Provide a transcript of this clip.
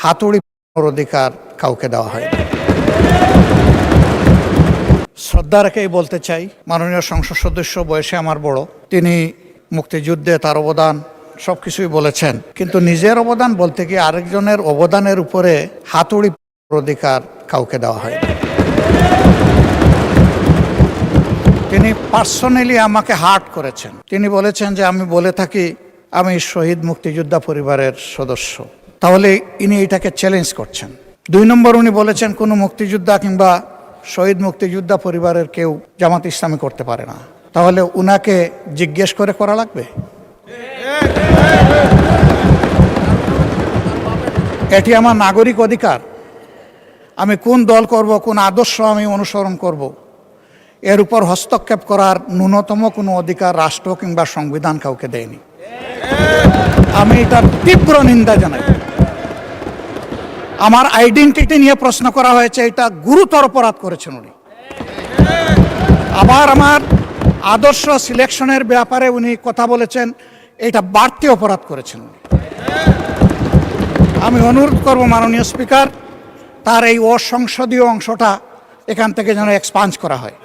হাতুড়ি অধিকার কাউকে দেওয়া হয়। শ্রদ্ধা রেখেই বলতে চাই, মাননীয় সংসদ সদস্য বয়সে আমার বড়, তিনি মুক্তিযুদ্ধে তার অবদান সবকিছুই বলেছেন, কিন্তু নিজের অবদান বলতে গিয়ে আরেকজনের অবদানের উপরে হাতুড়ি অধিকার কাউকে দেওয়া হয়। তিনি পার্সোনালি আমাকে হার্ট করেছেন। তিনি বলেছেন যে আমি বলে থাকি আমি শহীদ মুক্তিযোদ্ধা পরিবারের সদস্য, তাহলে ইনি এটাকে চ্যালেঞ্জ করছেন। 2 নম্বর, উনি বলেছেন কোনো মুক্তিযোদ্ধা কিংবা শহীদ মুক্তিযোদ্ধা পরিবারের কেউ জামাত ইসলামী করতে পারে না, তাহলে উনাকে জিজ্ঞেস করে করা লাগবে? এটি আমার নাগরিক অধিকার। আমি কোন দল করব, কোন আদর্শ আমি অনুসরণ করব, এর উপর হস্তক্ষেপ করার ন্যূনতম কোনো অধিকার রাষ্ট্র কিংবা সংবিধান কাউকে দেয়নি। আমি এটার তীব্র নিন্দা জানাই। আমার আইডেন্টিটি নিয়ে প্রশ্ন করা হয়েছে, এটা গুরুতর অপরাধ করেছেন উনি। আবার আমার আদর্শ সিলেকশনের ব্যাপারে উনি কথা বলেছেন, এটা বাড়তি অপরাধ করেছেন উনি। আমি অনুরোধ করব মাননীয় স্পিকার, তার এই অসংসদীয় অংশটা এখান থেকে যেন এক্সপাঞ্জ করা হয়।